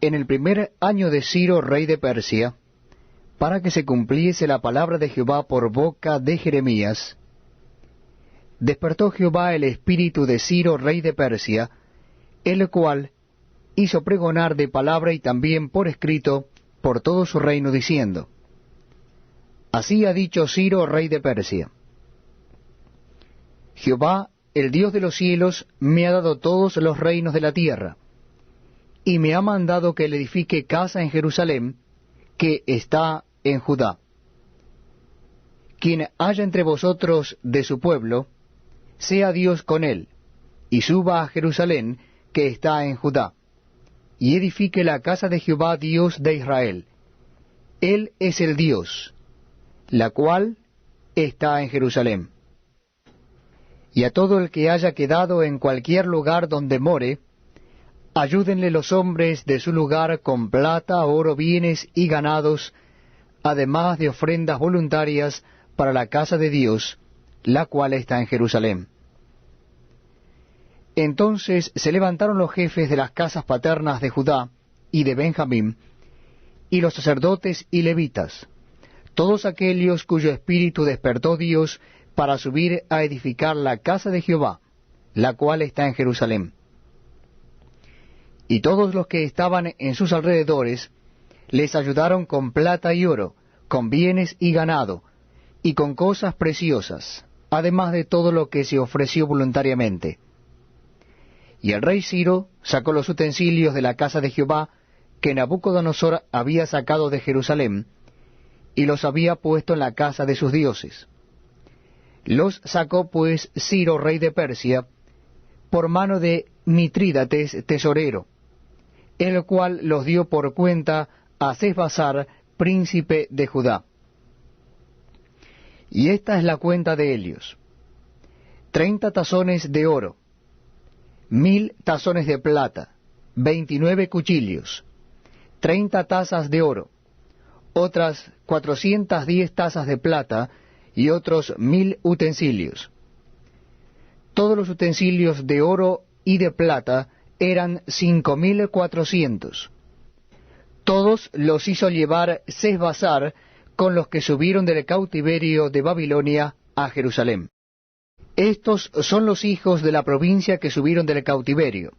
en el primer año de Ciro, rey de Persia, para que se cumpliese la palabra de Jehová por boca de Jeremías, despertó Jehová el espíritu de Ciro, rey de Persia, el cual hizo pregonar de palabra y también por escrito por todo su reino, diciendo: Así ha dicho Ciro, rey de Persia: Jehová, el Dios de los cielos, me ha dado todos los reinos de la tierra, y me ha mandado que le edifique casa en Jerusalén, que está en Judá. Quien haya entre vosotros de su pueblo, sea Dios con él, y suba a Jerusalén, que está en Judá, y edifique la casa de Jehová, Dios de Israel. Él es el Dios, la cual está en Jerusalén. Y a todo el que haya quedado en cualquier lugar donde more, ayúdenle los hombres de su lugar con plata, oro, bienes y ganados, además de ofrendas voluntarias para la casa de Dios, la cual está en Jerusalén. Entonces se levantaron los jefes de las casas paternas de Judá y de Benjamín, y los sacerdotes y levitas, todos aquellos cuyo espíritu despertó Dios para subir a edificar la casa de Jehová, la cual está en Jerusalén. Y todos los que estaban en sus alrededores les ayudaron con plata y oro, con bienes y ganado, y con cosas preciosas, además de todo lo que se ofreció voluntariamente. Y el rey Ciro sacó los utensilios de la casa de Jehová que Nabucodonosor había sacado de Jerusalén, y los había puesto en la casa de sus dioses. Los sacó pues Ciro, rey de Persia, por mano de Mitrídates, tesorero, el cual los dio por cuenta a Sesbassar, príncipe de Judá. Y esta es la cuenta de ellos: 30 tazones de oro, 1000 tazones de plata, 29 cuchillos, 30 tazas de oro, otras 410 tazas de plata, y otros 1000 utensilios. Todos los utensilios de oro y de plata eran 5400. Todos los hizo llevar Sesbassar con los que subieron del cautiverio de Babilonia a Jerusalén. Estos son los hijos de la provincia que subieron del cautiverio,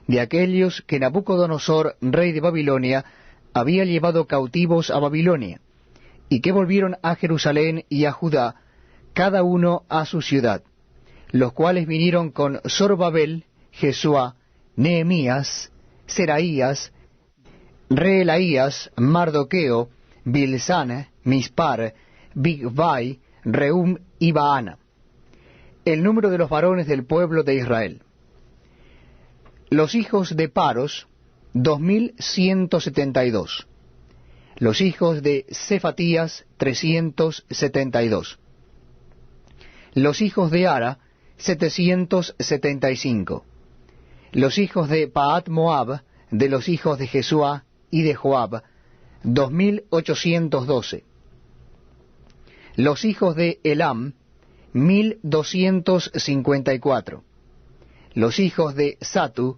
de aquellos que Nabucodonosor, rey de Babilonia, había llevado cautivos a Babilonia, y que volvieron a Jerusalén y a Judá, cada uno a su ciudad, los cuales vinieron con Zorobabel, Jesuá, Nehemías, Seraías, Reelaías, Mardoqueo, Bilsán, Mispar, Bigvai, Rehum y Baana. El número de los varones del pueblo de Israel. Los hijos de Paros, 2172. Los hijos de Cefatías, 372. Los hijos de Ara, 775. Los hijos de Paat Moab, de los hijos de Jesuá y de Joab, 2812. Los hijos de Elam, 1254. Los hijos de Satu,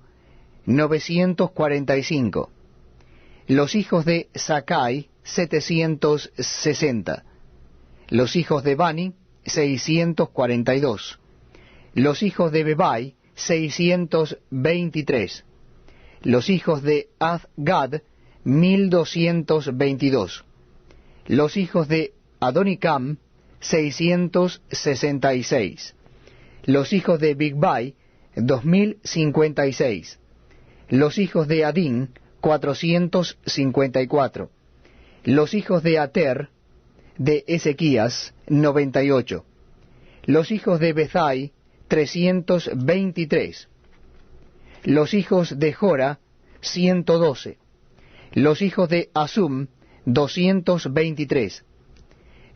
945. Los hijos de Sakai, 760. Los hijos de Bani, 642. Los hijos de Bebai, 623. Los hijos de Azgad, 1222. Los hijos de Adonicam, 666. Los hijos de Bigvai, 2056. Los hijos de Adín, 454. Los hijos de Ater, de Ezequías, 98. Los hijos de Bezai, 323. Los hijos de Jora, 112. Los hijos de Asum, 223.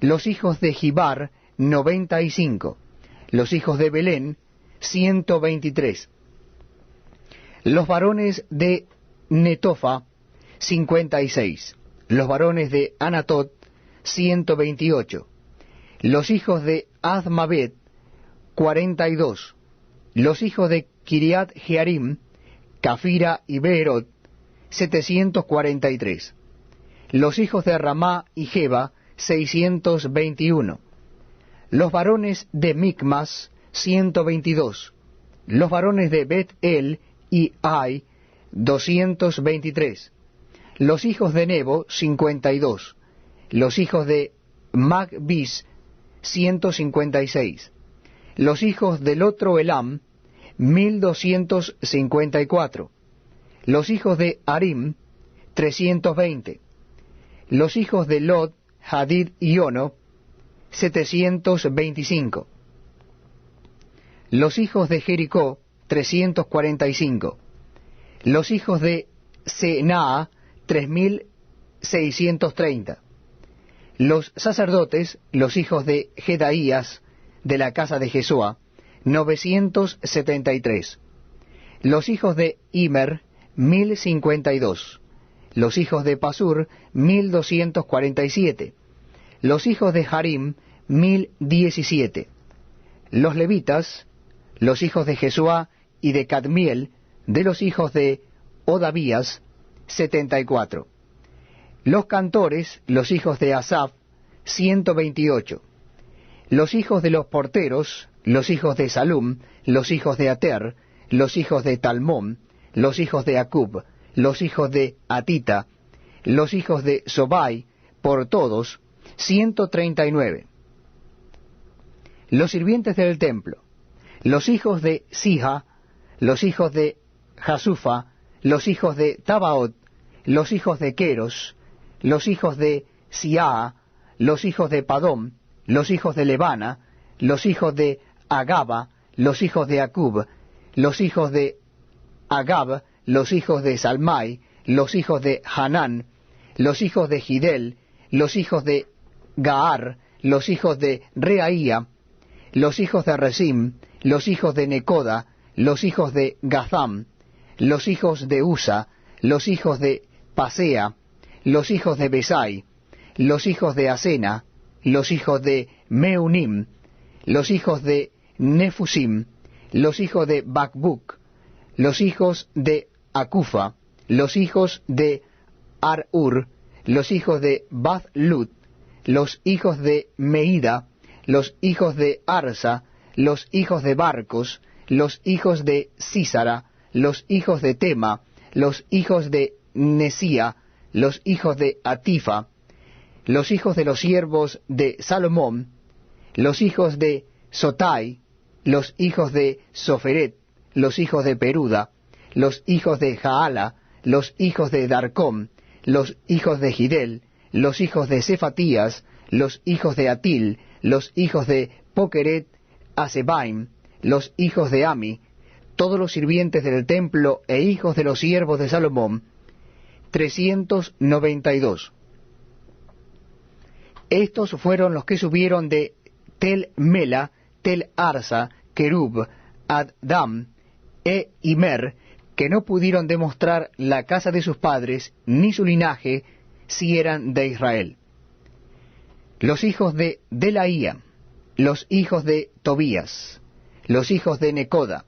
Los hijos de Gibar, 95. Los hijos de Belén, 123. Los varones de Netofa, 56. Los varones de Anatot, 128. Los hijos de Azmaveth, 42. Los hijos de Kiriat Jearim, Cafira y Beerot, 743. Los hijos de Ramá y Geba, 621. Los varones de Micmas, 122. Los varones de Bet-El y Ai, 223. Los hijos de Nebo, 52. Los hijos de Magbis, 156. Los hijos del otro Elam, 1254. Los hijos de Arim, 320. Los hijos de Lod, Hadid y Ono, 725. Los hijos de Jericó, 345. Los hijos de Senaa, 3630. Los sacerdotes, los hijos de Jedaías, de la casa de Jesúa, 973. Los hijos de Immer, 1052. Los hijos de Pasur, 1247. Los hijos de Harim, 1017. Los levitas, los hijos de Jesúa y de Cadmiel, de los hijos de Odavías, 74. Los cantores, los hijos de Asaf, 128. Los hijos de los porteros, los hijos de Salum, los hijos de Ater, los hijos de Talmón, los hijos de Acub, los hijos de Atita, los hijos de Sobai, por todos, 139. Los sirvientes del templo, los hijos de Sija, los hijos de Jasufa, los hijos de Tabaot, los hijos de Queros, los hijos de Siaa, los hijos de Padom, los hijos de Lebana, los hijos de Agaba, los hijos de Acub, los hijos de Agab, los hijos de Salmai, los hijos de Hanán, los hijos de Gidel, los hijos de Gaar, los hijos de Reaía, los hijos de Resim, los hijos de Necoda, los hijos de Gazam, los hijos de Usa, los hijos de Pasea, los hijos de Besai, los hijos de Asena, los hijos de Meunim, los hijos de Nefusim, los hijos de Bakbuk, los hijos de Acufa, los hijos de Ar-ur, los hijos de Bath-lut, los hijos de Meida, los hijos de Arsa, los hijos de Barcos, los hijos de Sísara, los hijos de Tema, los hijos de Nesía, los hijos de Atifa, los hijos de los siervos de Salomón, los hijos de Sotai, los hijos de Soferet, los hijos de Peruda, los hijos de Jaala, los hijos de Darcón, los hijos de Gidel, los hijos de Cefatías, los hijos de Atil, los hijos de Pokeret Asebaim, los hijos de Ami, todos los sirvientes del templo e hijos de los siervos de Salomón, 392. Estos fueron los que subieron de Tel Mela, Tel Arsa, Kerub, Addam e Imer, que no pudieron demostrar la casa de sus padres ni su linaje, si eran de Israel. Los hijos de Delaía, los hijos de Tobías, los hijos de Necoda,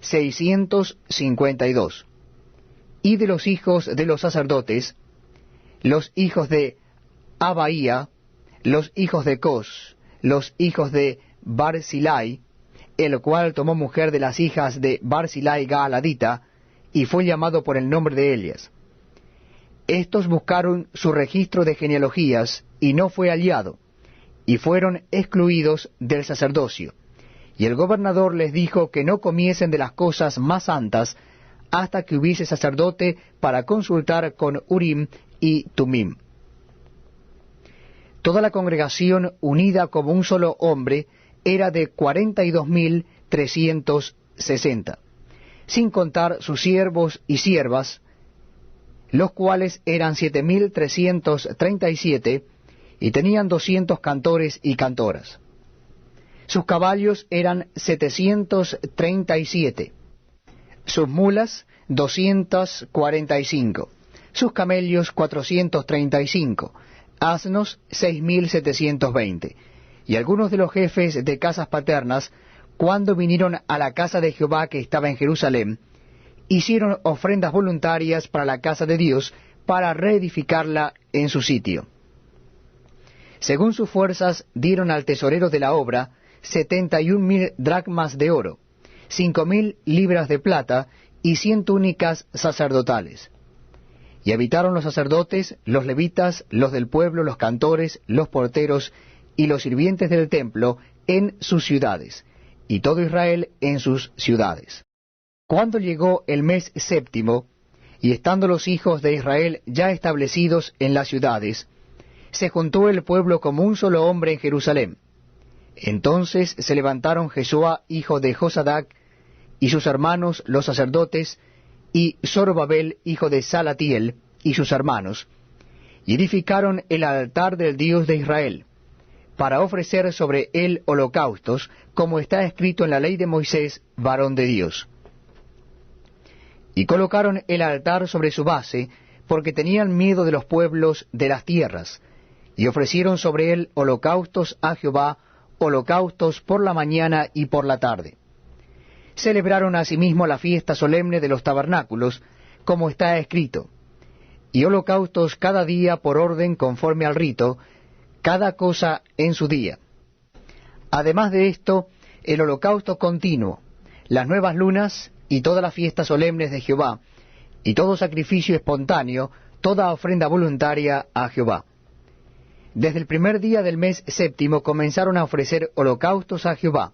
652. Y de los hijos de los sacerdotes, los hijos de Abaía, los hijos de Cos, los hijos de Barzilai, el cual tomó mujer de las hijas de Barzilai Gaaladita, y fue llamado por el nombre de Elias. Estos buscaron su registro de genealogías, y no fue hallado, y fueron excluidos del sacerdocio. Y el gobernador les dijo que no comiesen de las cosas más santas, hasta que hubiese sacerdote para consultar con Urim y Tumim. Toda la congregación, unida como un solo hombre, era de 42.360, sin contar sus siervos y siervas, los cuales eran 7.337, y tenían 200 cantores y cantoras. Sus caballos eran 737, sus mulas 245, sus camellos 435, asnos 6.720. Y algunos de los jefes de casas paternas, cuando vinieron a la casa de Jehová que estaba en Jerusalén, hicieron ofrendas voluntarias para la casa de Dios, para reedificarla en su sitio. Según sus fuerzas, dieron al tesorero de la obra 71,000 dracmas de oro, 5,000 libras de plata y 100 túnicas sacerdotales. Y habitaron los sacerdotes, los levitas, los del pueblo, los cantores, los porteros y los sirvientes del templo en sus ciudades, y todo Israel en sus ciudades. Cuando llegó el mes séptimo, y estando los hijos de Israel ya establecidos en las ciudades, se juntó el pueblo como un solo hombre en Jerusalén. Entonces se levantaron Jesuá, hijo de Josadac, y sus hermanos los sacerdotes, y Zorobabel, hijo de Salatiel, y sus hermanos, y edificaron el altar del Dios de Israel, para ofrecer sobre él holocaustos, como está escrito en la ley de Moisés, varón de Dios. Y colocaron el altar sobre su base, porque tenían miedo de los pueblos de las tierras, y ofrecieron sobre él holocaustos a Jehová, holocaustos por la mañana y por la tarde. Celebraron asimismo la fiesta solemne de los tabernáculos, como está escrito, y holocaustos cada día por orden conforme al rito, cada cosa en su día. Además de esto, el holocausto continuo, las nuevas lunas y todas las fiestas solemnes de Jehová, y todo sacrificio espontáneo, toda ofrenda voluntaria a Jehová. Desde el primer día del mes séptimo comenzaron a ofrecer holocaustos a Jehová,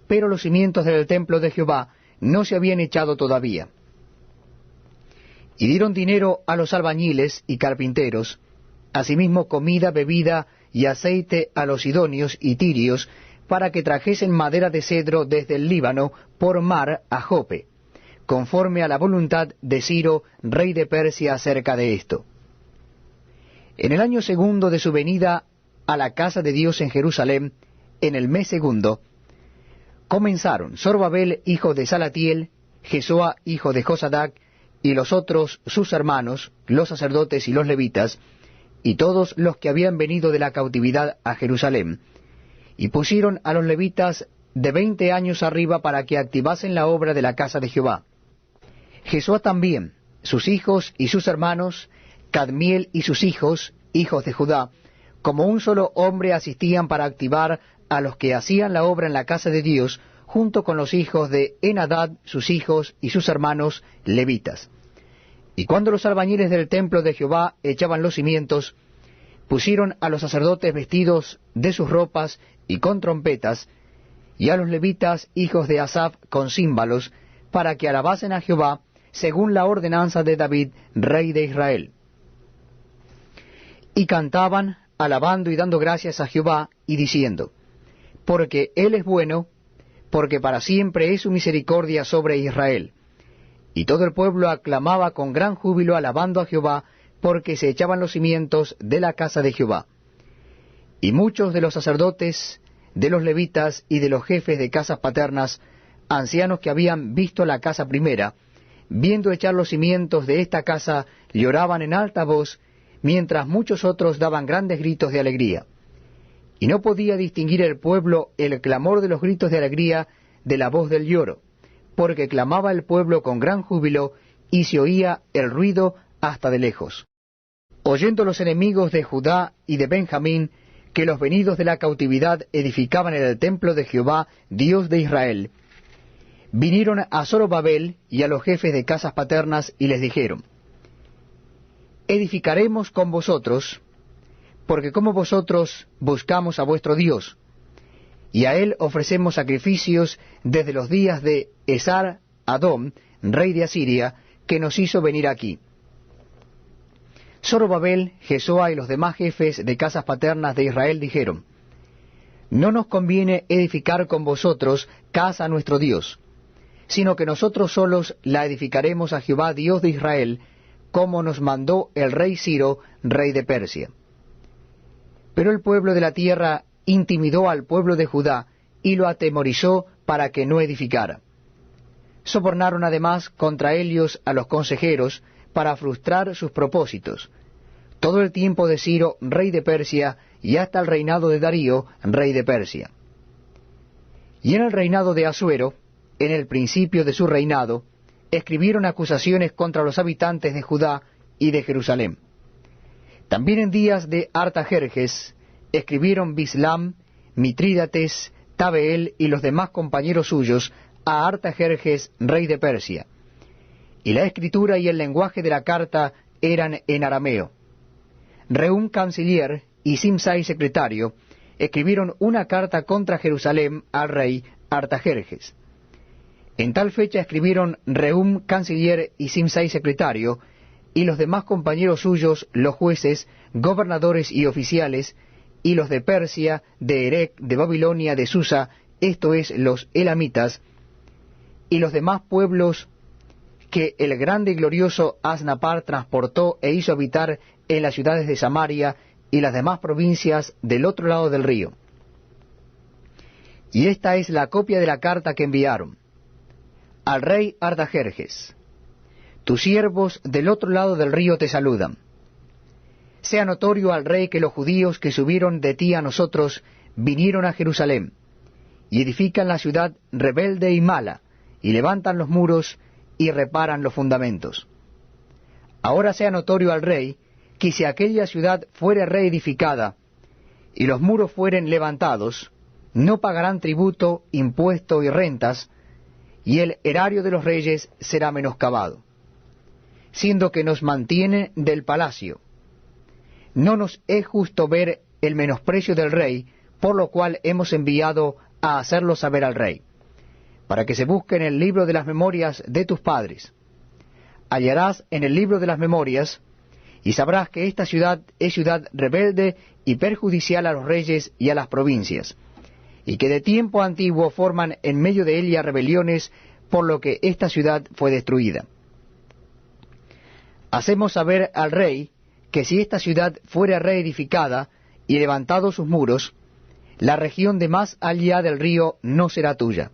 pero los cimientos del templo de Jehová no se habían echado todavía. Y dieron dinero a los albañiles y carpinteros, asimismo comida, bebida y aceite a los sidonios y tirios, para que trajesen madera de cedro desde el Líbano por mar a Jope, conforme a la voluntad de Ciro, rey de Persia, acerca de esto. En el año segundo de su venida a la casa de Dios en Jerusalén, en el mes segundo, comenzaron Zorobabel, hijo de Salatiel, Jesuá, hijo de Josadac, y los otros sus hermanos, los sacerdotes y los levitas, y todos los que habían venido de la cautividad a Jerusalén, y pusieron a los levitas de 20 años arriba para que activasen la obra de la casa de Jehová. Jesuá también, sus hijos y sus hermanos, Cadmiel y sus hijos, hijos de Judá, como un solo hombre asistían para activar a los que hacían la obra en la casa de Dios, junto con los hijos de Enadad, sus hijos y sus hermanos levitas. Y cuando los albañiles del templo de Jehová echaban los cimientos, pusieron a los sacerdotes vestidos de sus ropas y con trompetas, y a los levitas, hijos de Asaf, con címbalos, para que alabasen a Jehová, según la ordenanza de David, rey de Israel. Y cantaban, alabando y dando gracias a Jehová, y diciendo, porque Él es bueno, porque para siempre es su misericordia sobre Israel. Y todo el pueblo aclamaba con gran júbilo, alabando a Jehová, porque se echaban los cimientos de la casa de Jehová. Y muchos de los sacerdotes, de los levitas y de los jefes de casas paternas, ancianos que habían visto la casa primera, viendo echar los cimientos de esta casa, lloraban en alta voz, mientras muchos otros daban grandes gritos de alegría. Y no podía distinguir el pueblo el clamor de los gritos de alegría de la voz del lloro, porque clamaba el pueblo con gran júbilo, y se oía el ruido hasta de lejos. Oyendo los enemigos de Judá y de Benjamín que los venidos de la cautividad edificaban el templo de Jehová, Dios de Israel, vinieron a Zorobabel y a los jefes de casas paternas y les dijeron, edificaremos con vosotros, porque como vosotros buscamos a vuestro Dios, y a él ofrecemos sacrificios desde los días de Esar Adom, rey de Asiria, que nos hizo venir aquí. Zorobabel, Jesuá y los demás jefes de casas paternas de Israel dijeron, no nos conviene edificar con vosotros casa a nuestro Dios, sino que nosotros solos la edificaremos a Jehová, Dios de Israel, como nos mandó el rey Ciro, rey de Persia. Pero el pueblo de la tierra intimidó al pueblo de Judá y lo atemorizó para que no edificara. Sobornaron además contra ellos a los consejeros para frustrar sus propósitos, todo el tiempo de Ciro, rey de Persia, y hasta el reinado de Darío, rey de Persia. Y en el reinado de Asuero, en el principio de su reinado, escribieron acusaciones contra los habitantes de Judá y de Jerusalén. También en días de Artajerjes escribieron Bislam, Mitrídates, Tabeel y los demás compañeros suyos a Artajerjes, rey de Persia. Y la escritura y el lenguaje de la carta eran en arameo. Rehum, canciller, y Simsai, secretario, escribieron una carta contra Jerusalén al rey Artajerjes. En tal fecha escribieron Rehum, canciller, y Simsai, secretario, y los demás compañeros suyos, los jueces, gobernadores y oficiales, y los de Persia, de Erec, de Babilonia, de Susa, esto es, los elamitas, y los demás pueblos que el grande y glorioso Asnapar transportó e hizo habitar en las ciudades de Samaria y las demás provincias del otro lado del río. Y esta es la copia de la carta que enviaron. Al rey Artajerjes: tus siervos del otro lado del río te saludan. Sea notorio al rey que los judíos que subieron de ti a nosotros vinieron a Jerusalén, y edifican la ciudad rebelde y mala, y levantan los muros, y reparan los fundamentos. Ahora sea notorio al rey que si aquella ciudad fuere reedificada, y los muros fueren levantados, no pagarán tributo, impuesto y rentas, y el erario de los reyes será menoscabado, siendo que nos mantiene del palacio. No nos es justo ver el menosprecio del rey, por lo cual hemos enviado a hacerlo saber al rey, para que se busque en el libro de las memorias de tus padres. Hallarás en el libro de las memorias, y sabrás que esta ciudad es ciudad rebelde y perjudicial a los reyes y a las provincias, y que de tiempo antiguo forman en medio de ella rebeliones, por lo que esta ciudad fue destruida. Hacemos saber al rey que si esta ciudad fuere reedificada y levantados sus muros, la región de más allá del río no será tuya.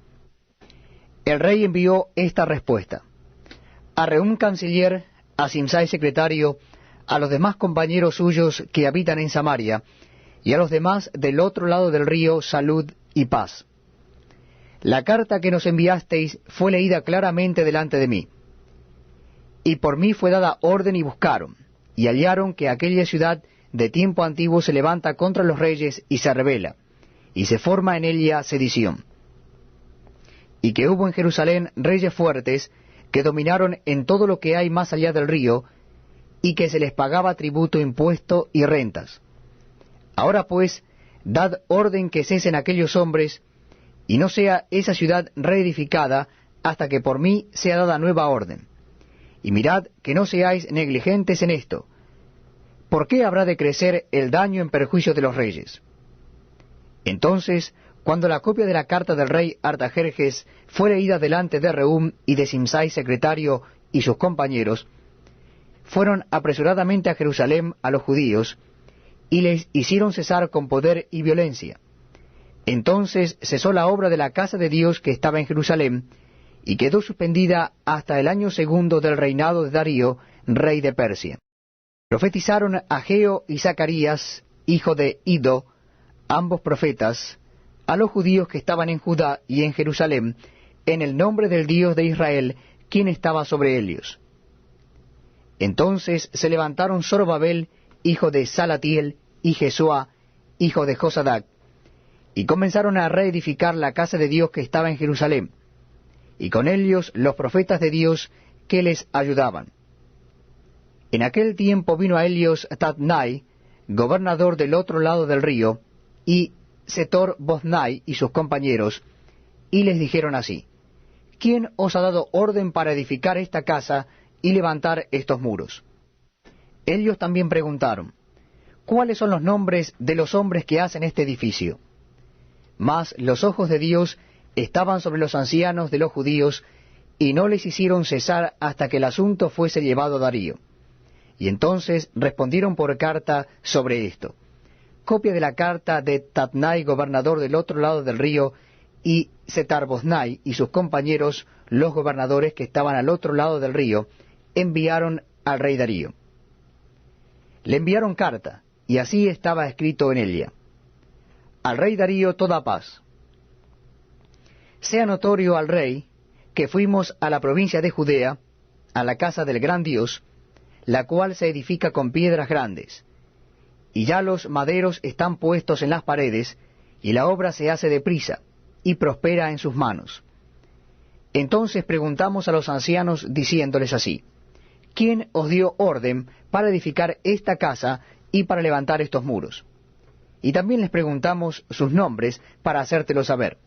El rey envió esta respuesta: a Rehum, canciller, a Simsai, secretario, a los demás compañeros suyos que habitan en Samaria, y a los demás del otro lado del río, salud y paz. La carta que nos enviasteis fue leída claramente delante de mí, y por mí fue dada orden y buscaron, y hallaron que aquella ciudad de tiempo antiguo se levanta contra los reyes y se rebela, y se forma en ella sedición. Y que hubo en Jerusalén reyes fuertes que dominaron en todo lo que hay más allá del río, y que se les pagaba tributo, impuesto y rentas. Ahora pues, dad orden que cesen aquellos hombres, y no sea esa ciudad reedificada hasta que por mí sea dada nueva orden. Y mirad que no seáis negligentes en esto. ¿Por qué habrá de crecer el daño en perjuicio de los reyes? Entonces, cuando la copia de la carta del rey Artajerjes fue leída delante de Rehum y de Simsai, secretario, y sus compañeros, fueron apresuradamente a Jerusalén a los judíos, y les hicieron cesar con poder y violencia. Entonces cesó la obra de la casa de Dios que estaba en Jerusalén, y quedó suspendida hasta el año segundo del reinado de Darío, rey de Persia. Profetizaron Ageo y Zacarías, hijo de Iddo, ambos profetas, a los judíos que estaban en Judá y en Jerusalén, en el nombre del Dios de Israel, quien estaba sobre ellos. Entonces se levantaron Zorobabel, hijo de Salatiel, y Jesúa, hijo de Josadac, y comenzaron a reedificar la casa de Dios que estaba en Jerusalén, y con ellos los profetas de Dios que les ayudaban. En aquel tiempo vino a ellos Tatnai, gobernador del otro lado del río, y Setor-Boznai y sus compañeros, y les dijeron así: ¿Quién os ha dado orden para edificar esta casa y levantar estos muros? Ellos también preguntaron: ¿cuáles son los nombres de los hombres que hacen este edificio? Mas los ojos de Dios estaban sobre los ancianos de los judíos, y no les hicieron cesar hasta que el asunto fuese llevado a Darío. Y entonces respondieron por carta sobre esto: copia de la carta de Tatnai, gobernador del otro lado del río, y Setar-Boznai y sus compañeros, los gobernadores que estaban al otro lado del río, enviaron al rey Darío. Le enviaron carta, y así estaba escrito en ella: al rey Darío toda paz. Sea notorio al rey que fuimos a la provincia de Judea, a la casa del gran Dios, la cual se edifica con piedras grandes, y ya los maderos están puestos en las paredes, y la obra se hace deprisa, y prospera en sus manos. Entonces preguntamos a los ancianos, diciéndoles así: ¿quién os dio orden para edificar esta casa y para levantar estos muros? Y también les preguntamos sus nombres para hacértelo saber,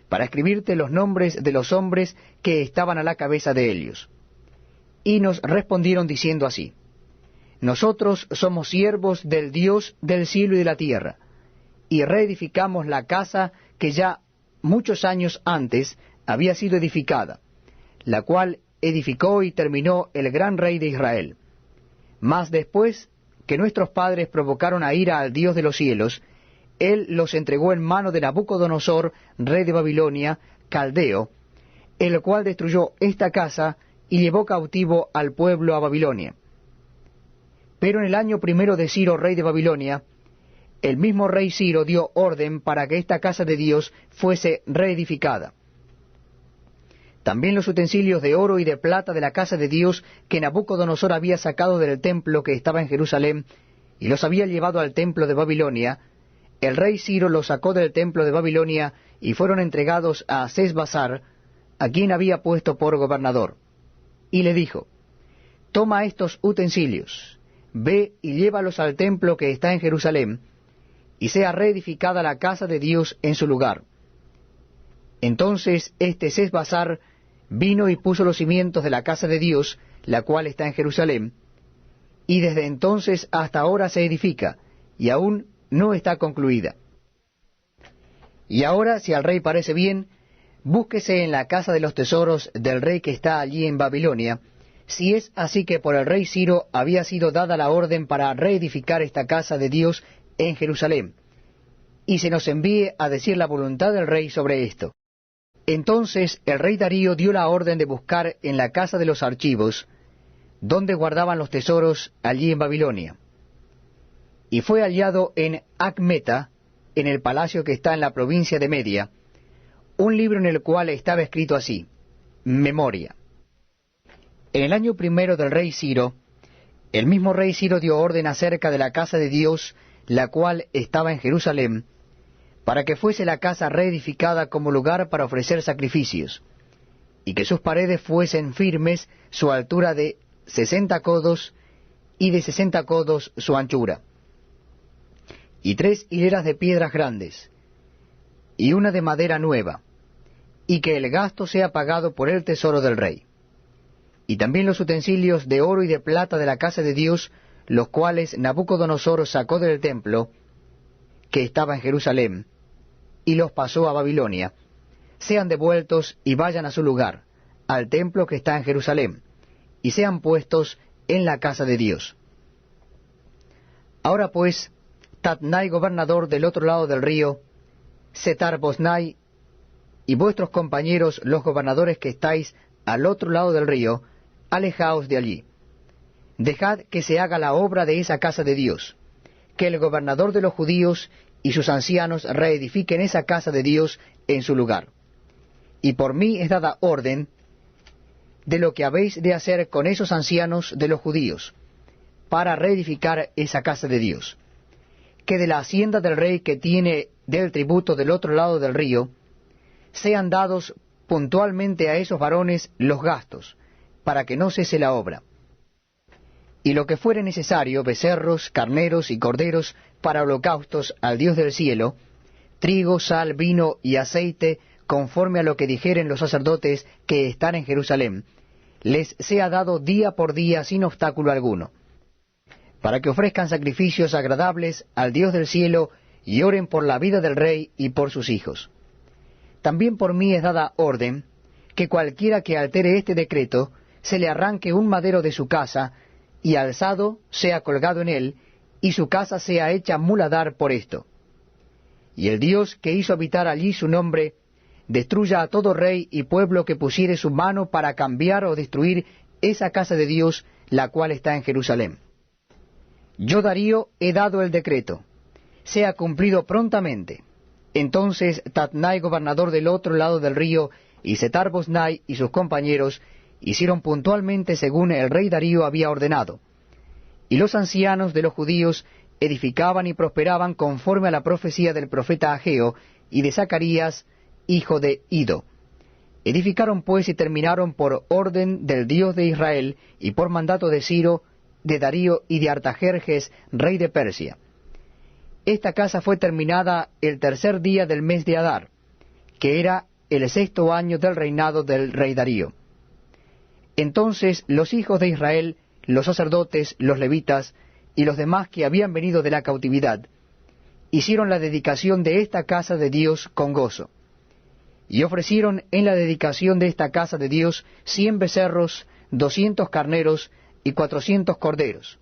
para escribirte los nombres de los hombres que estaban a la cabeza de ellos. Y nos respondieron diciendo así: nosotros somos siervos del Dios del cielo y de la tierra, y reedificamos la casa que ya muchos años antes había sido edificada, la cual edificó y terminó el gran rey de Israel. Mas después que nuestros padres provocaron a ira al Dios de los cielos, él los entregó en mano de Nabucodonosor, rey de Babilonia, caldeo, el cual destruyó esta casa y llevó cautivo al pueblo a Babilonia. Pero en el año primero de Ciro, rey de Babilonia, el mismo rey Ciro dio orden para que esta casa de Dios fuese reedificada. También los utensilios de oro y de plata de la casa de Dios que Nabucodonosor había sacado del templo que estaba en Jerusalén, y los había llevado al templo de Babilonia, el rey Ciro los sacó del templo de Babilonia y fueron entregados a Sesbassar, a quien había puesto por gobernador. Y le dijo: toma estos utensilios, ve y llévalos al templo que está en Jerusalén, y sea reedificada la casa de Dios en su lugar. Entonces Sesbassar vino y puso los cimientos de la casa de Dios, la cual está en Jerusalén, y desde entonces hasta ahora se edifica, y aún no está concluida. Y ahora, si al rey parece bien, búsquese en la casa de los tesoros del rey que está allí en Babilonia, si es así que por el rey Ciro había sido dada la orden para reedificar esta casa de Dios en Jerusalén, y se nos envíe a decir la voluntad del rey sobre esto. Entonces el rey Darío dio la orden de buscar en la casa de los archivos, donde guardaban los tesoros allí en Babilonia. Y fue hallado en Acmeta, en el palacio que está en la provincia de Media, un libro en el cual estaba escrito así: Memoria. En el año primero del rey Ciro, el mismo rey Ciro dio orden acerca de la casa de Dios, la cual estaba en Jerusalén, para que fuese la casa reedificada como lugar para ofrecer sacrificios, y que sus paredes fuesen firmes, su altura de 60 codos, y de 60 codos su anchura, y 3 hileras de piedras grandes, y una de madera nueva, y que el gasto sea pagado por el tesoro del rey. Y también los utensilios de oro y de plata de la casa de Dios, los cuales Nabucodonosor sacó del templo, que estaba en Jerusalén, y los pasó a Babilonia, sean devueltos y vayan a su lugar, al templo que está en Jerusalén, y sean puestos en la casa de Dios. Ahora pues, Tatnai, gobernador del otro lado del río, Setar-Boznai, y vuestros compañeros los gobernadores que estáis al otro lado del río, alejaos de allí. Dejad que se haga la obra de esa casa de Dios, que el gobernador de los judíos y sus ancianos reedifiquen esa casa de Dios en su lugar. Y por mí es dada orden de lo que habéis de hacer con esos ancianos de los judíos, para reedificar esa casa de Dios. Que de la hacienda del rey que tiene del tributo del otro lado del río, sean dados puntualmente a esos varones los gastos, para que no cese la obra. Y lo que fuere necesario, becerros, carneros y corderos para holocaustos al Dios del cielo, trigo, sal, vino y aceite, conforme a lo que dijeren los sacerdotes que están en Jerusalén, les sea dado día por día sin obstáculo alguno, para que ofrezcan sacrificios agradables al Dios del cielo y oren por la vida del rey y por sus hijos. También por mí es dada orden que cualquiera que altere este decreto, se le arranque un madero de su casa, y alzado sea colgado en él, y su casa sea hecha muladar por esto. Y el Dios que hizo habitar allí su nombre, destruya a todo rey y pueblo que pusiere su mano para cambiar o destruir esa casa de Dios, la cual está en Jerusalén. Yo, Darío, he dado el decreto, sea cumplido prontamente. Entonces Tatnai, gobernador del otro lado del río, y Setar-Boznai y sus compañeros hicieron puntualmente según el rey Darío había ordenado. Y los ancianos de los judíos edificaban y prosperaban conforme a la profecía del profeta Ageo y de Zacarías, hijo de Ido. Edificaron pues y terminaron por orden del Dios de Israel y por mandato de Ciro, de Darío y de Artajerjes, rey de Persia. Esta casa fue terminada el tercer día del mes de Adar, que era el 6º año del reinado del rey Darío. Entonces los hijos de Israel, los sacerdotes, los levitas y los demás que habían venido de la cautividad, hicieron la dedicación de esta casa de Dios con gozo. Y ofrecieron en la dedicación de esta casa de Dios 100 becerros, 200 carneros y 400 corderos,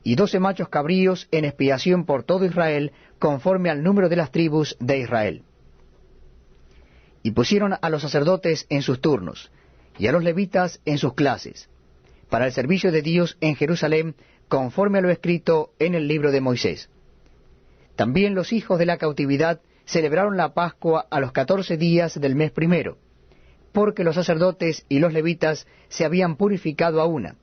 y 12 machos cabríos en expiación por todo Israel, conforme al número de las tribus de Israel. Y pusieron a los sacerdotes en sus turnos, y a los levitas en sus clases, para el servicio de Dios en Jerusalén, conforme a lo escrito en el libro de Moisés. También los hijos de la cautividad celebraron la Pascua a los 14 días del mes primero, porque los sacerdotes y los levitas se habían purificado a una.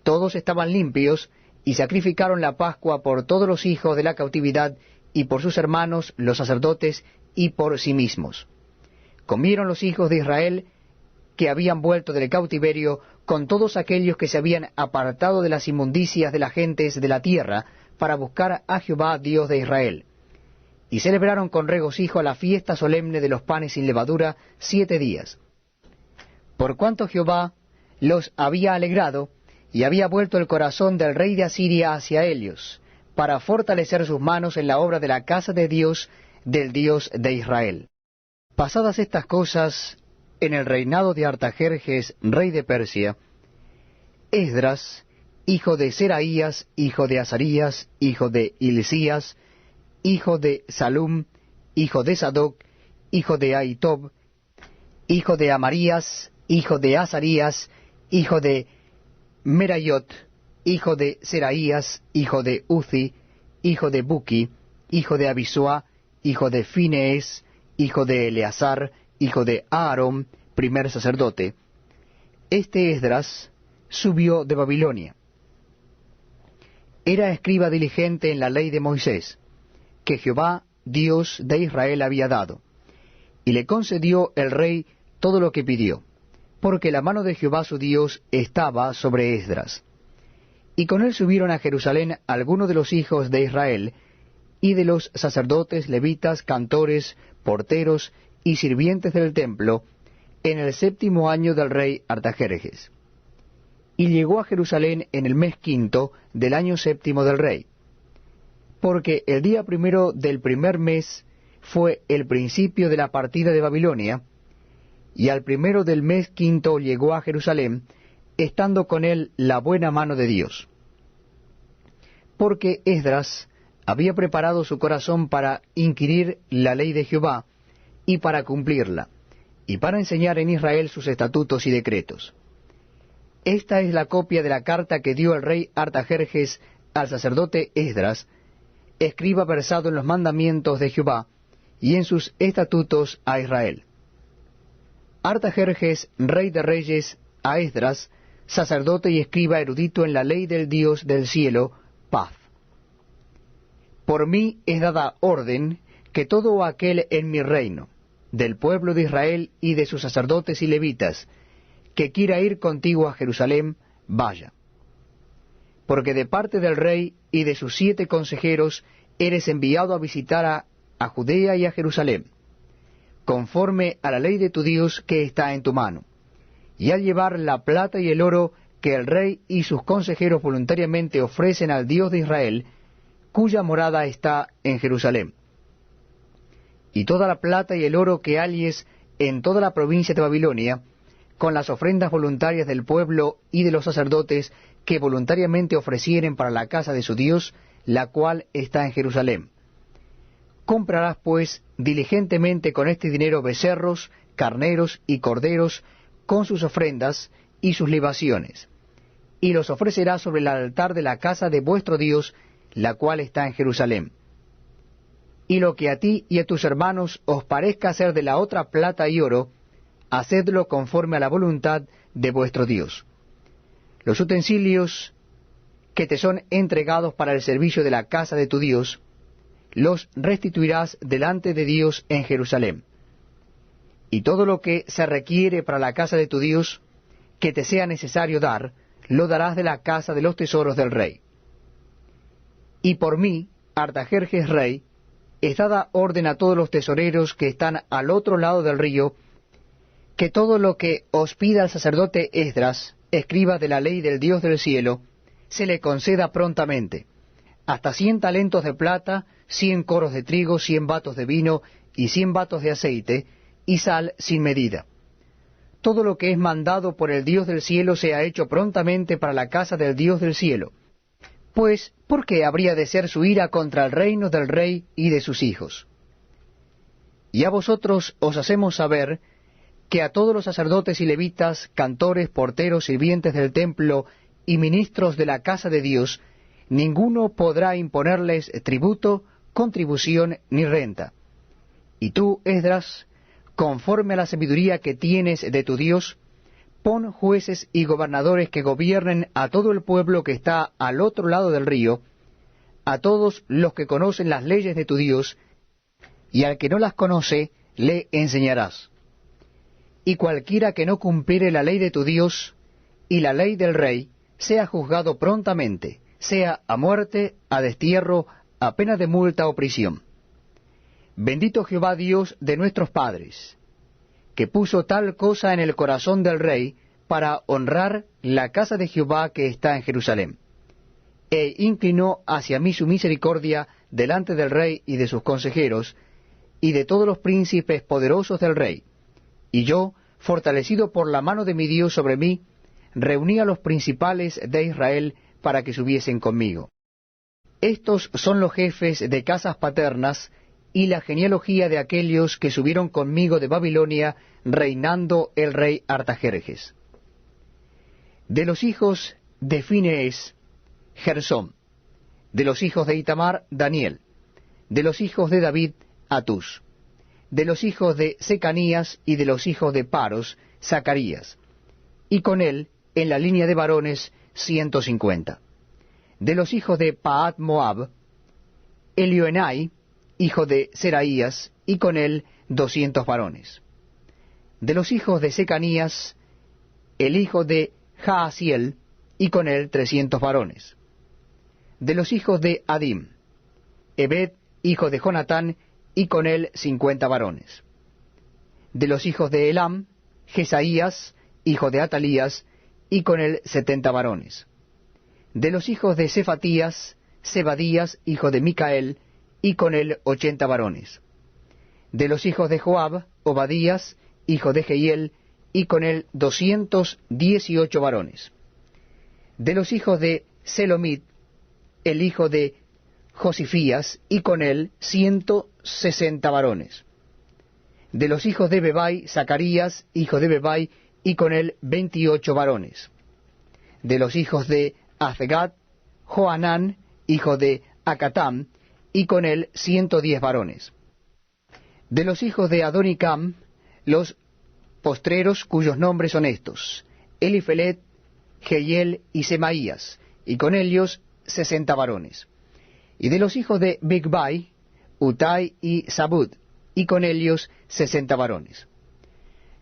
Todos estaban limpios, y sacrificaron la Pascua por todos los hijos de la cautividad, y por sus hermanos los sacerdotes, y por sí mismos. Comieron los hijos de Israel que habían vuelto del cautiverio, con todos aquellos que se habían apartado de las inmundicias de las gentes de la tierra, para buscar a Jehová Dios de Israel. Y celebraron con regocijo la fiesta solemne de los panes sin levadura 7 días. Por cuanto Jehová los había alegrado, y había vuelto el corazón del rey de Asiria hacia ellos, para fortalecer sus manos en la obra de la casa de Dios, del Dios de Israel. Pasadas estas cosas, en el reinado de Artajerjes, rey de Persia, Esdras, hijo de Seraías, hijo de Azarías, hijo de Hilcías, hijo de Salum, hijo de Sadoc, hijo de Ahitob, hijo de Amarías, hijo de Azarías, hijo de Merayot, hijo de Seraías, hijo de Uzi, hijo de Buki, hijo de Abisua, hijo de Finees, hijo de Eleazar, hijo de Aarón, primer sacerdote. Este Esdras subió de Babilonia. Era escriba diligente en la ley de Moisés, que Jehová, Dios de Israel, había dado, y le concedió el rey todo lo que pidió, porque la mano de Jehová su Dios estaba sobre Esdras. Y con él subieron a Jerusalén algunos de los hijos de Israel, y de los sacerdotes, levitas, cantores, porteros y sirvientes del templo, en el 7º año del rey Artajerjes. Y llegó a Jerusalén en el mes 5 del año 7 del rey, porque el día primero del primer mes fue el principio de la partida de Babilonia, y al primero del mes 5 llegó a Jerusalén, estando con él la buena mano de Dios. Porque Esdras había preparado su corazón para inquirir la ley de Jehová, y para cumplirla, y para enseñar en Israel sus estatutos y decretos. Esta es la copia de la carta que dio el rey Artajerjes al sacerdote Esdras, escriba versado en los mandamientos de Jehová, y en sus estatutos a Israel. Artajerjes, rey de reyes, a Esdras, sacerdote y escriba erudito en la ley del Dios del cielo, paz. Por mí es dada orden que todo aquel en mi reino, del pueblo de Israel y de sus sacerdotes y levitas, que quiera ir contigo a Jerusalén, vaya. Porque de parte del rey y de sus 7 consejeros eres enviado a visitar a Judea y a Jerusalén, conforme a la ley de tu Dios que está en tu mano, y al llevar la plata y el oro que el rey y sus consejeros voluntariamente ofrecen al Dios de Israel, cuya morada está en Jerusalén. Y toda la plata y el oro que halles en toda la provincia de Babilonia, con las ofrendas voluntarias del pueblo y de los sacerdotes que voluntariamente ofrecieren para la casa de su Dios, la cual está en Jerusalén. Comprarás pues diligentemente con este dinero becerros, carneros y corderos, con sus ofrendas y sus libaciones, y los ofrecerás sobre el altar de la casa de vuestro Dios, la cual está en Jerusalén. Y lo que a ti y a tus hermanos os parezca ser de la otra plata y oro, hacedlo conforme a la voluntad de vuestro Dios. Los utensilios que te son entregados para el servicio de la casa de tu Dios, los restituirás delante de Dios en Jerusalén. Y todo lo que se requiere para la casa de tu Dios, que te sea necesario dar, lo darás de la casa de los tesoros del rey. Y por mí, Artajerjes rey, es dada orden a todos los tesoreros que están al otro lado del río, que todo lo que os pida el sacerdote Esdras, escriba de la ley del Dios del cielo, se le conceda prontamente, hasta 100 talentos de plata, 100 coros de trigo, 100 batos de vino y 100 batos de aceite, y sal sin medida. Todo lo que es mandado por el Dios del cielo sea hecho prontamente para la casa del Dios del cielo. Pues, ¿por qué habría de ser su ira contra el reino del rey y de sus hijos? Y a vosotros os hacemos saber que a todos los sacerdotes y levitas, cantores, porteros, sirvientes del templo y ministros de la casa de Dios, ninguno podrá imponerles tributo, contribución ni renta. Y tú, Esdras, conforme a la sabiduría que tienes de tu Dios, pon jueces y gobernadores que gobiernen a todo el pueblo que está al otro lado del río, a todos los que conocen las leyes de tu Dios, y al que no las conoce, le enseñarás. Y cualquiera que no cumpliere la ley de tu Dios y la ley del rey, sea juzgado prontamente, sea a muerte, a destierro, a pena de multa o prisión. Bendito Jehová Dios de nuestros padres, que puso tal cosa en el corazón del rey para honrar la casa de Jehová que está en Jerusalén, e inclinó hacia mí su misericordia delante del rey y de sus consejeros, y de todos los príncipes poderosos del rey. Y yo, fortalecido por la mano de mi Dios sobre mí, reuní a los principales de Israel para que subiesen conmigo. Estos son los jefes de casas paternas y la genealogía de aquellos que subieron conmigo de Babilonia, reinando el rey Artajerjes. De los hijos de Finees, Gersón. De los hijos de Itamar, Daniel. De los hijos de David, Atús. De los hijos de Secanías y de los hijos de Paros, Zacarías. Y con él, en la línea de varones, 150. De los hijos de Pahat Moab, Elioenai, hijo de Seraías, y con él 200 varones. De los hijos de Secanías, el hijo de Jaasiel, y con él 300 varones. De los hijos de Adim, Ebed, hijo de Jonatán, y con él 50 varones. De los hijos de Elam, Jesaías, hijo de Atalías, y con él 70 varones. De los hijos de Cefatías, Zebadías, hijo de Micael, y con él 80 varones. De los hijos de Joab, Obadías, hijo de Jehiel, y con él 218 varones. De los hijos de Selomit, el hijo de Josifías, y con él 160 varones. De los hijos de Bebai, Zacarías, hijo de Bebai, y con él 28 varones. De los hijos de Azgad, Joanán, hijo de Acatam, y con él 110 varones. De los hijos de Adonicam, los postreros cuyos nombres son estos: Elifelet, Jehiel y Semaías, y con ellos 60 varones. Y de los hijos de Bigvai, Utai y Zabud, y con ellos 60 varones.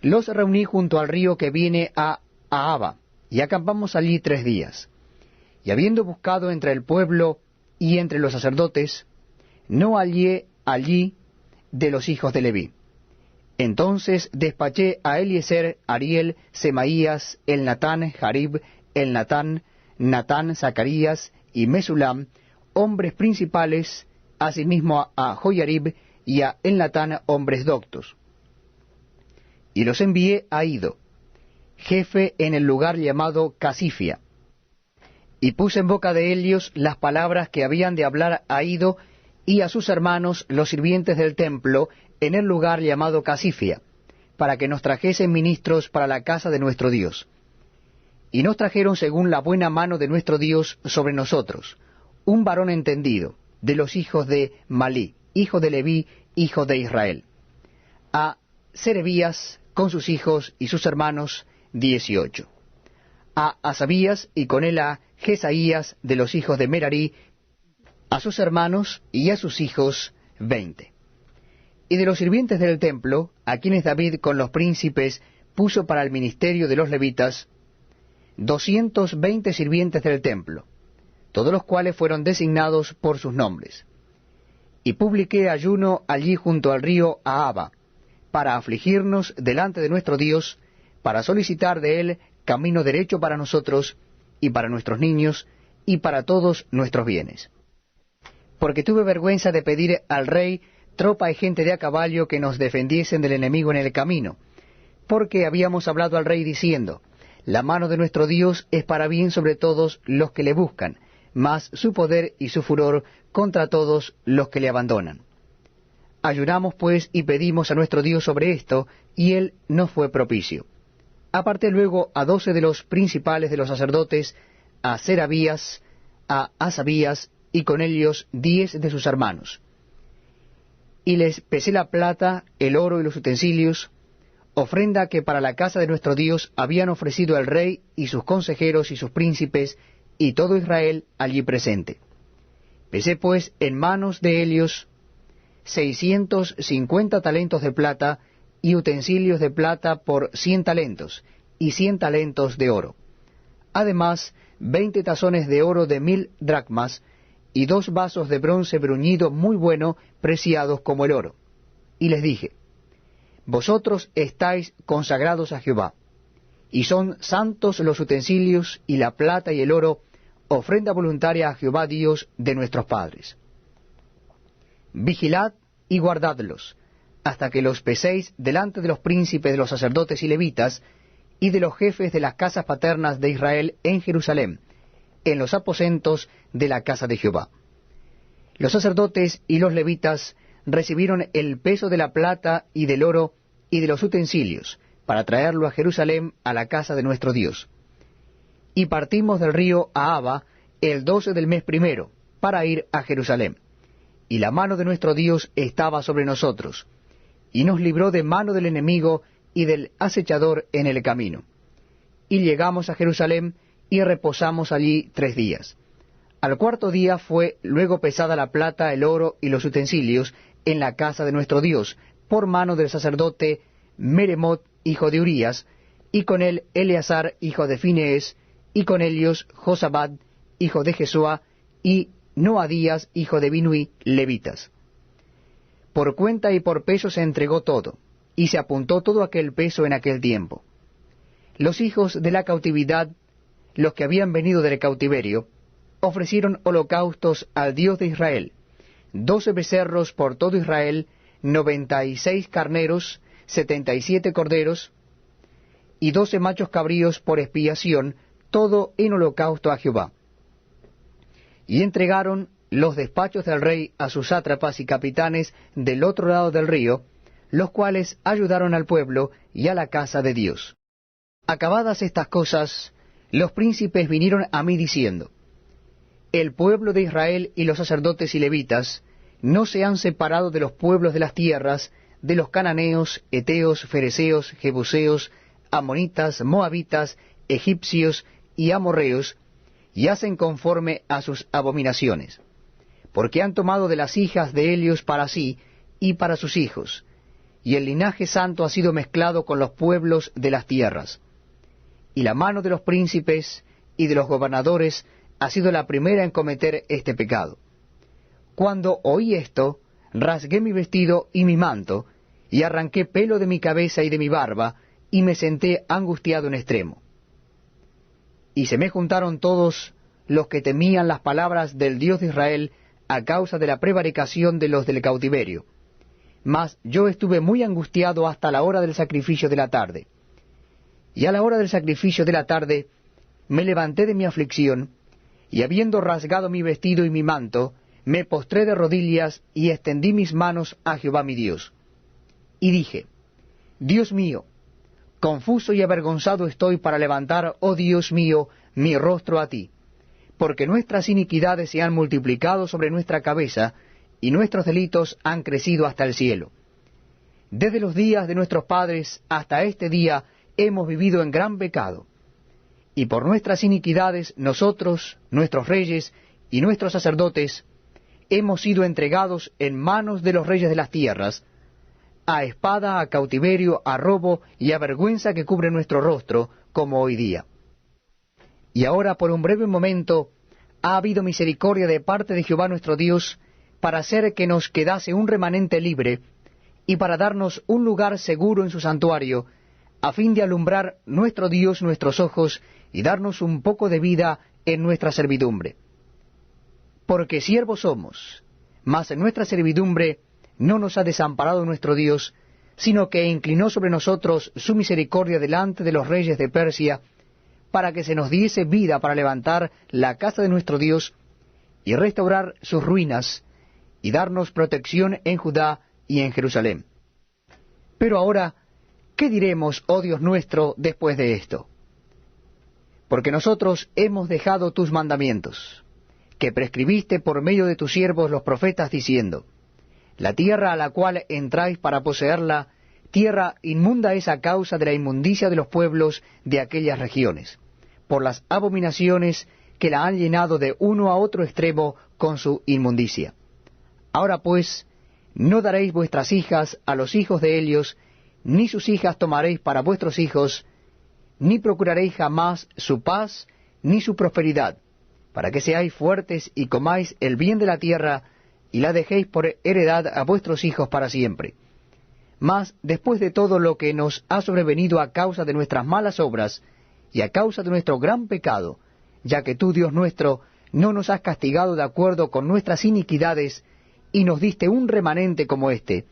Los reuní junto al río que viene a Ahava, y acampamos allí 3 días. Y habiendo buscado entre el pueblo y entre los sacerdotes, no hallé allí de los hijos de Leví. Entonces despaché a Eliezer, Ariel, Semaías, Elnatán, Jarib, Elnatán, Natán, Zacarías y Mesulam, hombres principales, asimismo a Joyarib y a Elnatán, hombres doctos. Y los envié a Ido, jefe en el lugar llamado Casifia. Y puse en boca de ellos las palabras que habían de hablar a Ido y a sus hermanos, los sirvientes del templo, en el lugar llamado Casifia, para que nos trajesen ministros para la casa de nuestro Dios. Y nos trajeron según la buena mano de nuestro Dios sobre nosotros, un varón entendido, de los hijos de Malí, hijo de Leví, hijo de Israel. A Serebías, con sus hijos y sus hermanos 18. A Asabías y con él a Jesaías de los hijos de Merarí, a sus hermanos y a sus hijos 20. Y de los sirvientes del templo, a quienes David con los príncipes puso para el ministerio de los levitas, 220 sirvientes del templo, todos los cuales fueron designados por sus nombres. Y publiqué ayuno allí junto al río Ahava, para afligirnos delante de nuestro Dios, para solicitar de él camino derecho para nosotros, y para nuestros niños, y para todos nuestros bienes. Porque tuve vergüenza de pedir al rey tropa y gente de a caballo que nos defendiesen del enemigo en el camino, porque habíamos hablado al rey diciendo, la mano de nuestro Dios es para bien sobre todos los que le buscan, mas su poder y su furor contra todos los que le abandonan. Ayunamos pues y pedimos a nuestro Dios sobre esto, y él nos fue propicio. Aparté luego a 12 de los principales de los sacerdotes, a Serabías, a Asabías, y con ellos 10 de sus hermanos. Y les pesé la plata, el oro y los utensilios, ofrenda que para la casa de nuestro Dios habían ofrecido el rey y sus consejeros y sus príncipes, y todo Israel allí presente. Pesé pues en manos de ellos 650 talentos de plata, y utensilios de plata por 100 talentos, y 100 talentos de oro. Además, 20 tazones de oro de 1000 dracmas, y 2 vasos de bronce bruñido muy bueno, preciados como el oro. Y les dije, vosotros estáis consagrados a Jehová, y son santos los utensilios, y la plata y el oro, ofrenda voluntaria a Jehová Dios de nuestros padres. Vigilad y guardadlos, hasta que los peséis delante de los príncipes de los sacerdotes y levitas, y de los jefes de las casas paternas de Israel en Jerusalén, en los aposentos de la casa de Jehová. Los sacerdotes y los levitas recibieron el peso de la plata y del oro y de los utensilios, para traerlo a Jerusalén a la casa de nuestro Dios. Y partimos del río Ahava el 12 del mes primero, para ir a Jerusalén. Y la mano de nuestro Dios estaba sobre nosotros, y nos libró de mano del enemigo y del acechador en el camino. Y llegamos a Jerusalén, y reposamos allí 3 días. Al cuarto día fue luego pesada la plata, el oro y los utensilios en la casa de nuestro Dios, por mano del sacerdote Meremot, hijo de Urías, y con él Eleazar, hijo de Finees, y con ellos Josabad, hijo de Jesúa, y Noadías, hijo de Binuí, levitas. Por cuenta y por peso se entregó todo, y se apuntó todo aquel peso en aquel tiempo. Los hijos de la cautividad, los que habían venido del cautiverio, ofrecieron holocaustos al Dios de Israel, 12 becerros por todo Israel, 96 carneros, 77 corderos, y 12 machos cabríos por expiación, todo en holocausto a Jehová. Y entregaron los despachos del rey a sus sátrapas y capitanes del otro lado del río, los cuales ayudaron al pueblo y a la casa de Dios. Acabadas estas cosas, los príncipes vinieron a mí diciendo, el pueblo de Israel y los sacerdotes y levitas no se han separado de los pueblos de las tierras, de los cananeos, heteos, fereceos, jebuseos, amonitas, moabitas, egipcios y amorreos, y hacen conforme a sus abominaciones, porque han tomado de las hijas de ellos para sí y para sus hijos, y el linaje santo ha sido mezclado con los pueblos de las tierras. Y la mano de los príncipes y de los gobernadores ha sido la primera en cometer este pecado. Cuando oí esto, rasgué mi vestido y mi manto, y arranqué pelo de mi cabeza y de mi barba, y me senté angustiado en extremo. Y se me juntaron todos los que temían las palabras del Dios de Israel a causa de la prevaricación de los del cautiverio. Mas yo estuve muy angustiado hasta la hora del sacrificio de la tarde. Y a la hora del sacrificio de la tarde me levanté de mi aflicción, y habiendo rasgado mi vestido y mi manto, me postré de rodillas y extendí mis manos a Jehová mi Dios. Y dije, Dios mío, confuso y avergonzado estoy para levantar, oh Dios mío, mi rostro a ti, porque nuestras iniquidades se han multiplicado sobre nuestra cabeza, y nuestros delitos han crecido hasta el cielo. Desde los días de nuestros padres hasta este día hemos vivido en gran pecado, y por nuestras iniquidades nosotros, nuestros reyes y nuestros sacerdotes, hemos sido entregados en manos de los reyes de las tierras, a espada, a cautiverio, a robo y a vergüenza que cubre nuestro rostro, como hoy día. Y ahora por un breve momento ha habido misericordia de parte de Jehová nuestro Dios, para hacer que nos quedase un remanente libre, y para darnos un lugar seguro en su santuario, a fin de alumbrar nuestro Dios nuestros ojos, y darnos un poco de vida en nuestra servidumbre. Porque siervos somos, mas en nuestra servidumbre no nos ha desamparado nuestro Dios, sino que inclinó sobre nosotros su misericordia delante de los reyes de Persia, para que se nos diese vida para levantar la casa de nuestro Dios, y restaurar sus ruinas, y darnos protección en Judá y en Jerusalén. Pero ahora, ¿qué diremos, oh Dios nuestro, después de esto? Porque nosotros hemos dejado tus mandamientos, que prescribiste por medio de tus siervos los profetas, diciendo, la tierra a la cual entráis para poseerla, tierra inmunda es a causa de la inmundicia de los pueblos de aquellas regiones, por las abominaciones que la han llenado de uno a otro extremo con su inmundicia. Ahora pues, no daréis vuestras hijas a los hijos de ellos, ni sus hijas tomaréis para vuestros hijos, ni procuraréis jamás su paz, ni su prosperidad, para que seáis fuertes y comáis el bien de la tierra, y la dejéis por heredad a vuestros hijos para siempre. Mas, después de todo lo que nos ha sobrevenido a causa de nuestras malas obras, y a causa de nuestro gran pecado, ya que tú, Dios nuestro, no nos has castigado de acuerdo con nuestras iniquidades, y nos diste un remanente como este,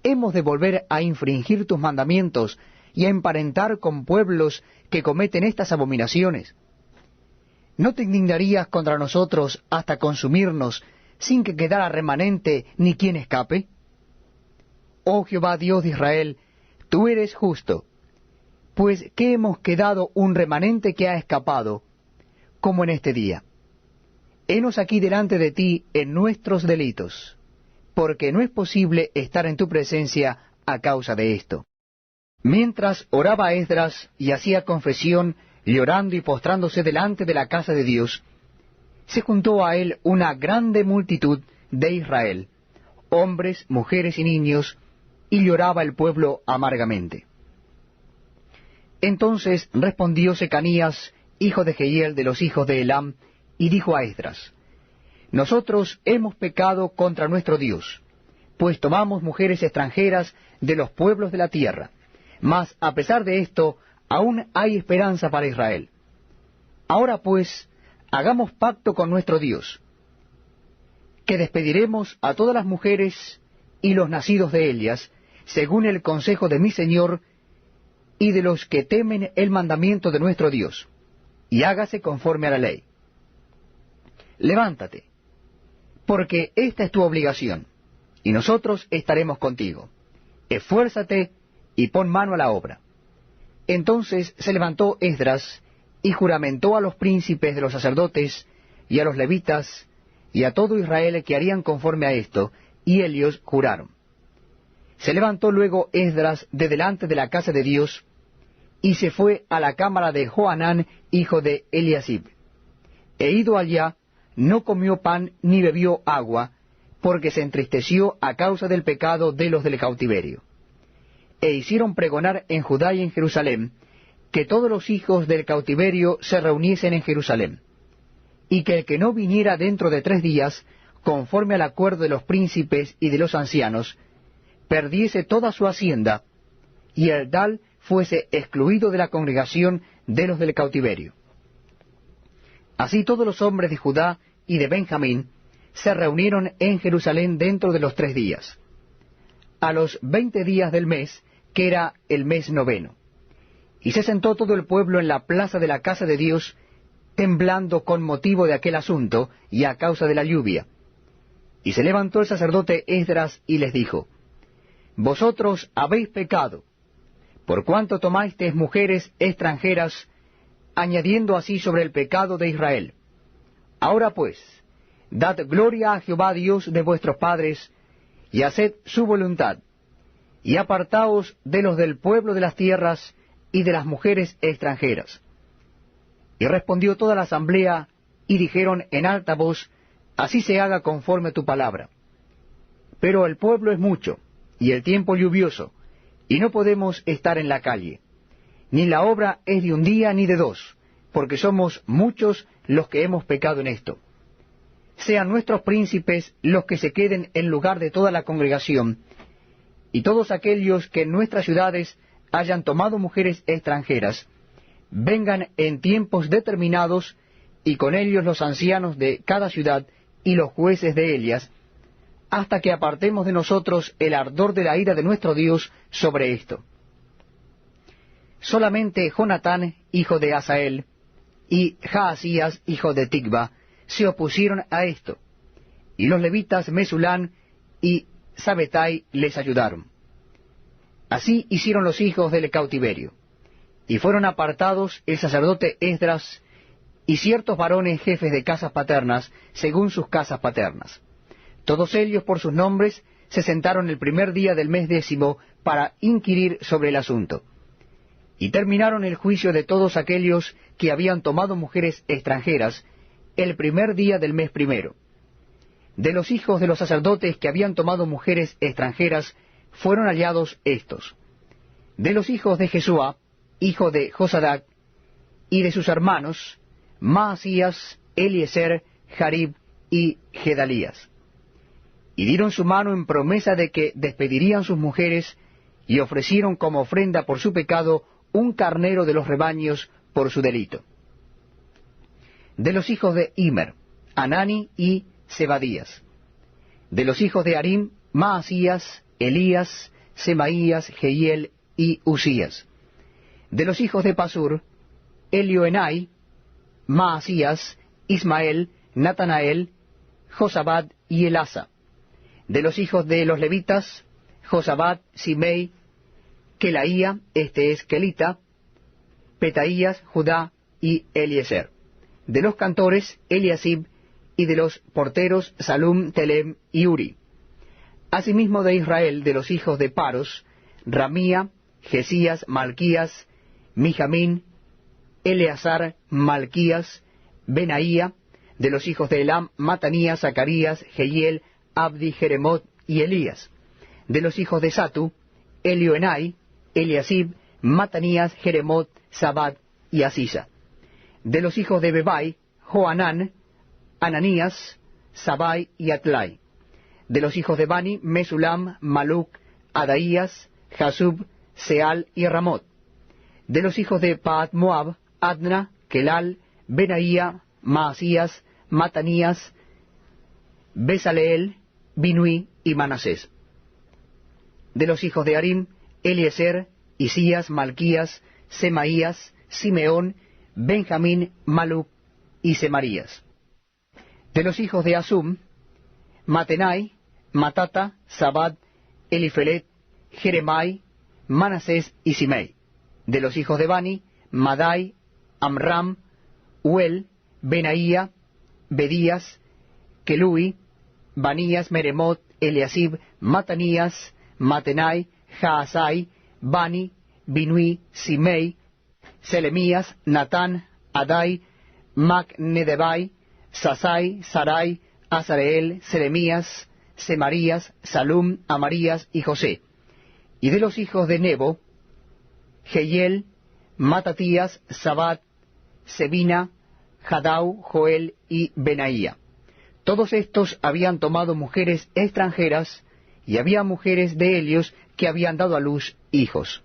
¿hemos de volver a infringir tus mandamientos y a emparentar con pueblos que cometen estas abominaciones? ¿No te indignarías contra nosotros hasta consumirnos, sin que quedara remanente ni quien escape? Oh Jehová Dios de Israel, tú eres justo, pues que hemos quedado un remanente que ha escapado, como en este día. Henos aquí delante de ti en nuestros delitos, porque no es posible estar en tu presencia a causa de esto. Mientras oraba Esdras y hacía confesión, llorando y postrándose delante de la casa de Dios, se juntó a él una grande multitud de Israel, hombres, mujeres y niños, y lloraba el pueblo amargamente. Entonces respondió Secanías, hijo de Jehiel de los hijos de Elam, y dijo a Esdras, nosotros hemos pecado contra nuestro Dios, pues tomamos mujeres extranjeras de los pueblos de la tierra, mas a pesar de esto, aún hay esperanza para Israel. Ahora pues, hagamos pacto con nuestro Dios, que despediremos a todas las mujeres y los nacidos de ellas, según el consejo de mi Señor y de los que temen el mandamiento de nuestro Dios, y hágase conforme a la ley. Levántate, porque esta es tu obligación, y nosotros estaremos contigo. Esfuérzate y pon mano a la obra. Entonces se levantó Esdras y juramentó a los príncipes de los sacerdotes y a los levitas y a todo Israel que harían conforme a esto, y ellos juraron. Se levantó luego Esdras de delante de la casa de Dios, y se fue a la cámara de Johanán, hijo de Eliasib. E ido allá, no comió pan ni bebió agua, porque se entristeció a causa del pecado de los del cautiverio. E hicieron pregonar en Judá y en Jerusalén, que todos los hijos del cautiverio se reuniesen en Jerusalén, y que el que no viniera dentro de 3 días, conforme al acuerdo de los príncipes y de los ancianos, perdiese toda su hacienda, y el tal fuese excluido de la congregación de los del cautiverio. Así todos los hombres de Judá y de Benjamín se reunieron en Jerusalén dentro de los 3 días, a los 20 días del mes, que era el mes 9. Y se sentó todo el pueblo en la plaza de la casa de Dios, temblando con motivo de aquel asunto y a causa de la lluvia. Y se levantó el sacerdote Esdras y les dijo, vosotros habéis pecado, por cuanto tomasteis mujeres extranjeras, añadiendo así sobre el pecado de Israel. Ahora pues, dad gloria a Jehová Dios de vuestros padres, y haced su voluntad, y apartaos de los del pueblo de las tierras y de las mujeres extranjeras. Y respondió toda la asamblea, y dijeron en alta voz, así se haga conforme a tu palabra. Pero el pueblo es mucho, y el tiempo lluvioso, y no podemos estar en la calle. Ni la obra es de un día ni de dos, porque somos muchos los que hemos pecado en esto. Sean nuestros príncipes los que se queden en lugar de toda la congregación, y todos aquellos que en nuestras ciudades hayan tomado mujeres extranjeras, vengan en tiempos determinados, y con ellos los ancianos de cada ciudad y los jueces de ellas, hasta que apartemos de nosotros el ardor de la ira de nuestro Dios sobre esto. Solamente Jonatán, hijo de Asael, y Jaasías, hijo de Ticva, se opusieron a esto, y los levitas Mesulán y Sabetai les ayudaron. Así hicieron los hijos del cautiverio, y fueron apartados el sacerdote Esdras y ciertos varones jefes de casas paternas, según sus casas paternas. Todos ellos por sus nombres se sentaron el primer día del mes 10 para inquirir sobre el asunto. Y terminaron el juicio de todos aquellos que habían tomado mujeres extranjeras el primer día del mes 1. De los hijos de los sacerdotes que habían tomado mujeres extranjeras fueron hallados estos. De los hijos de Jesúa, hijo de Josadac, y de sus hermanos, Maasías, Eliezer, Jarib y Gedalías. Y dieron su mano en promesa de que despedirían sus mujeres, y ofrecieron como ofrenda por su pecado un carnero de los rebaños por su delito. De los hijos de Immer, Anani y Zebadías. De los hijos de Harim, Maasías, Elías, Semaías, Jehiel y Usías. De los hijos de Pasur, Elioenai, Maasías, Ismael, Natanael, Josabad y Elasa. De los hijos de los levitas, Josabad, Simei, Kelaía, este es Kelita, Petaías, Judá y Eliezer. De los cantores, Eliasib, y de los porteros, Salum, Telem y Uri. Asimismo de Israel, de los hijos de Paros, Ramía, Jesías, Malquías, Mijamín, Eleazar, Malquías, Benaía. De los hijos de Elam, Matanías, Zacarías, Jehiel, Abdi, Jeremot y Elías. De los hijos de Satu, Elioenai, Eliasib, Matanías, Jeremot, Sabad y Asisa. De los hijos de Bebai, Joanán, Ananías, Sabai y Atlai. De los hijos de Bani, Mesulam, Maluc, Adaías, Jasub, Seal y Ramot. De los hijos de Paat Moab, Adna, Kelal, Benaía, Maasías, Matanías, Besaleel, Binui y Manasés. De los hijos de Harim, Eliezer, Isías, Malquías, Semaías, Simeón, Benjamín, Maluc y Semarías. De los hijos de Asum, Matenai, Matata, Sabad, Elifelet, Jeremai, Manasés y Simei. De los hijos de Bani, Madai, Amram, Uel, Benaía, Bedías, Kelui, Banías, Meremot, Eliasib, Matanías, Matenai, Jaasai, Bani, Binui, Simei, Selemías, Natán, Adai, Macnedebai, Sasai, Sarai, Azareel, Selemías, Semarías, Salum, Amarías y José. Y de los hijos de Nebo, Jehiel, Matatías, Sabat, Sebina, Jadau, Joel y Benaía. Todos estos habían tomado mujeres extranjeras, y había mujeres de ellos que habían dado a luz hijos.